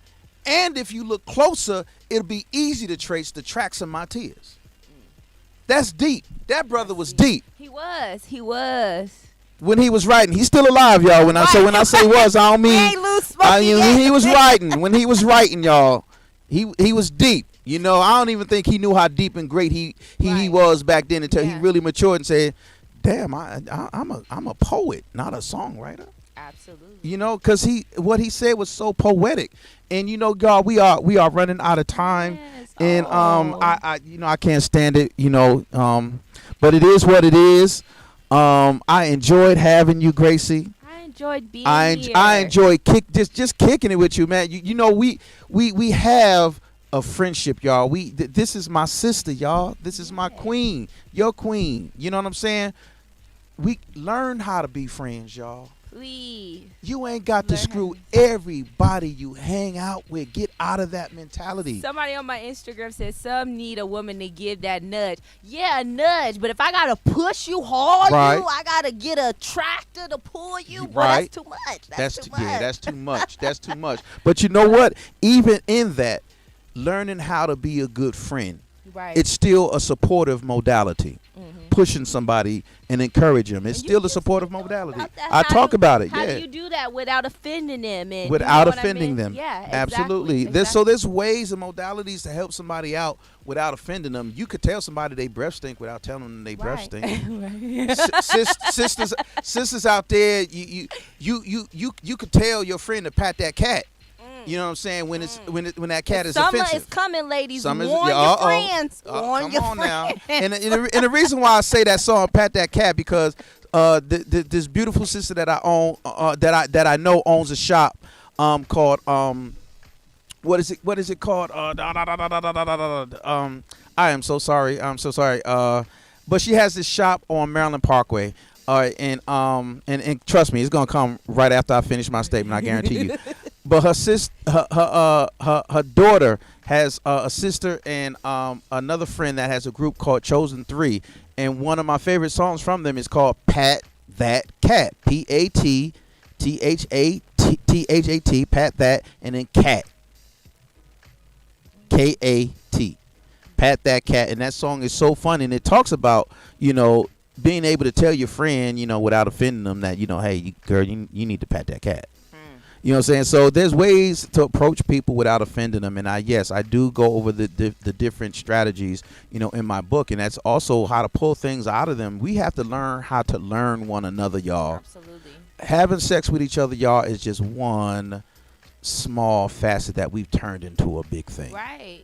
And if you look closer, it'll be easy to trace the tracks of my tears. That's deep. That brother was deep He was. when he was writing. He's still alive, y'all. When I say was, I don't mean ain't lose Smokey yet. when he was writing. When he was writing, y'all, he was deep. You know, I don't even think he knew how deep and great he Right. was back then until he Yeah. really matured and said, "Damn, I'm a poet, not a songwriter." Absolutely. You know, because what he said was so poetic. And you know, God, we are running out of time. Yes. And Oh. I can't stand it, but it is what it is. I enjoyed having you, Gracie. I enjoyed being I here. enjoy just kicking it with you, man. You know, we have a friendship, y'all. This is my sister, y'all. This is my queen, your queen. You know what I'm saying? We learn how to be friends, y'all. Please. You ain't got to Learn. screw everybody you hang out with. Get out of that mentality. Somebody on my Instagram said some need a woman to give that nudge. Yeah, a nudge. But if I gotta push you, haul Right. you, I gotta get a tractor to pull you. Boy, Right. that's too much. That's too too, yeah, much. that's too much. That's too much. But you know what? Even in that, learning how to be a good friend, right. it's still a supportive modality. Pushing somebody and encourage them. It's And you still a just supportive talk modality. about that. I How talk do- about it. How Yeah. do you do that without offending them? And Without you know what I offending mean? them. Yeah, Absolutely. Exactly. There's ways and modalities to help somebody out without offending them. You could tell somebody they breath stink without telling them they breath stink. Sisters out there, you could tell your friend to pat that cat. You know what I'm saying? When when that cat is Summer offensive. is coming, ladies. Summer's- Warn yeah, your uh-oh. friends. Warn Come your on friends. now. And the reason why I say that song, Pat That Cat, because this beautiful sister that I own, that I know owns a shop called what is it called? I am so sorry. I'm so sorry. But she has this shop on Maryland Parkway. And trust me, it's gonna come right after I finish my statement. I guarantee you. But her daughter has a sister and another friend that has a group called Chosen 3, and one of my favorite songs from them is called Pat That Cat. PATTHAT, Pat That, and then Cat. KAT. Pat That Cat. And that song is so fun, and it talks about, being able to tell your friend, without offending them that, hey, girl, you need to pat that cat. You know what I'm saying? So there's ways to approach people without offending them. And I do go over the different strategies, in my book. And that's also how to pull things out of them. We have to learn how to learn one another, y'all. Absolutely. Having sex with each other, y'all, is just one small facet that we've turned into a big thing. Right.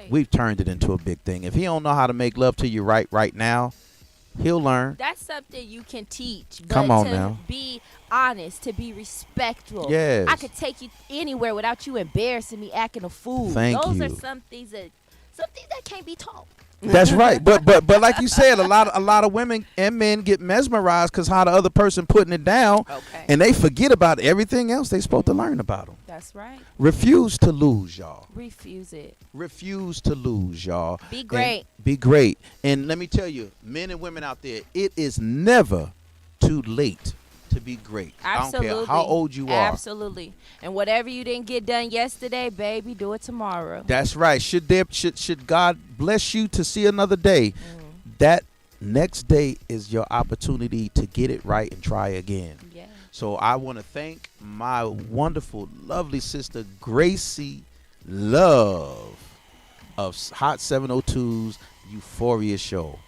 We've turned it into a big thing. If he don't know how to make love to you right now, he'll learn. That's something you can teach. But Come on to now. be honest, to be respectful. Yes. I could take you anywhere without you embarrassing me acting a fool. Thank Those you. are some things that can't be taught. That's right. But like you said, a lot of women and men get mesmerized because how the other person putting it down, Okay. and they forget about everything else they supposed to learn about them. That's right. Refuse to lose, y'all. Refuse it. Refuse to lose, y'all. Be great. And be great. And let me tell you, men and women out there, it is never too late to be great. Absolutely. I don't care how old you are. Absolutely. And whatever you didn't get done yesterday, baby, do it tomorrow. That's right. Should God bless you to see another day, that next day is your opportunity to get it right and try again. Yeah. So I want to thank my wonderful, lovely sister, Gracie Love of Hot 702's Euphoria Show.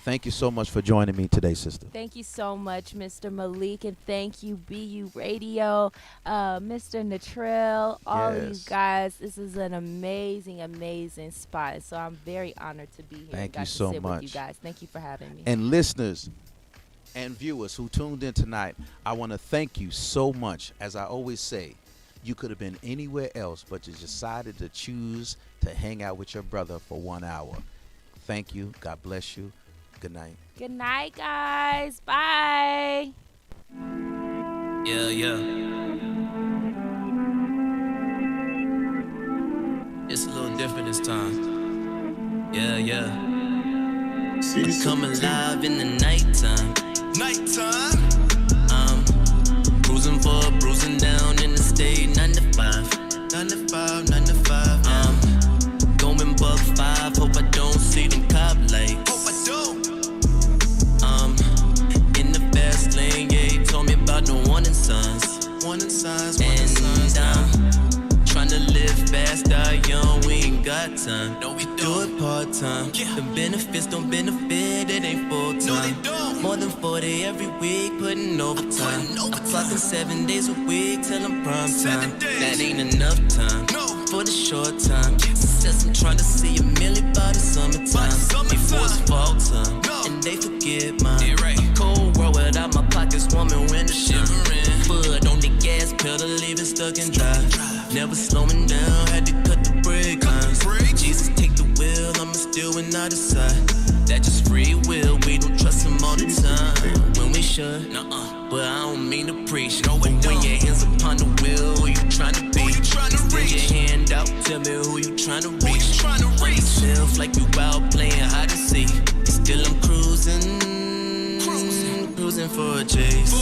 Thank you so much for joining me today, sister. Thank you so much, Mr. Malik, and thank you, BU Radio, Mr. Natrell, all of you Yes. guys. This is an amazing, amazing spot. So I'm very honored to be here. Thank and got you to so sit much. With you guys. Thank you for having me. And listeners and viewers who tuned in tonight, I want to thank you so much. As I always say, you could have been anywhere else, but you decided to choose to hang out with your brother for 1 hour. Thank you. God bless you. Good night. Good night, guys. Bye. Yeah. It's a little different this time. Yeah. We come alive in the nighttime. I'm bruising down in the state 9 to 5. 9 to 5. Going buck 5. Hope I don't see them cop lights. In the fast lane, yeah, he told me about the warning signs. And I'm trying to live fast, die young, we ain't got time. No, we do it part-time. The benefits don't benefit, it ain't full-time. More than 40 every week, putting overtime. I'm clocking 7 days a week till I'm prime time. That ain't enough time for the short time. Success, I'm trying to see a million by the summertime. Before it's fall time, and they forget mine. A cold world without my pockets warming when the shivering. Foot on the gas pedal, leaving stuck in drive. Never slowing down, had to cut the brake lines. Jesus, take the wheel, I'ma steal when I decide. That's just free will, we don't trust him all the time. When we should, but I don't mean to preach. But when your hands upon the wheel, who you tryna be? Extend your hand out, tell me who you tryna reach. On yourself like you out playing hide and seek. Still I'm cruising for a chase.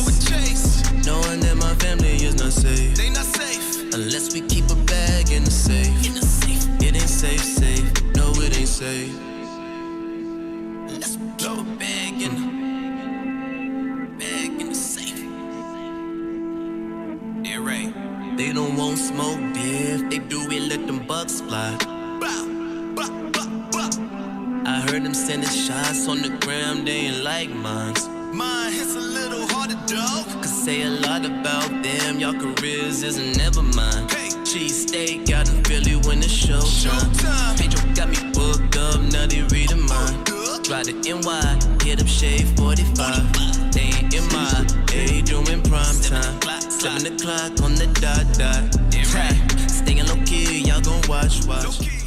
Knowing that my family is not safe. They not safe unless we keep a bag in the safe. It ain't safe. No, it ain't safe. Let's keep a bag in the safe. Yeah, right. They don't want smoke, dear. If they do, we let them bucks fly. I heard them sending shots on the gram, they ain't like mine. Mine hits a little harder, dog. Could say a lot about them, y'all careers isn't never mine. Hey, cheesesteak out in Philly when it's showtime. Pedro got me booked up, now they reading mine. Drive to NY, hit up Shade 45. They ain't in my age, doing prime time. 7 o'clock on the dot. Staying low key, y'all gon' watch.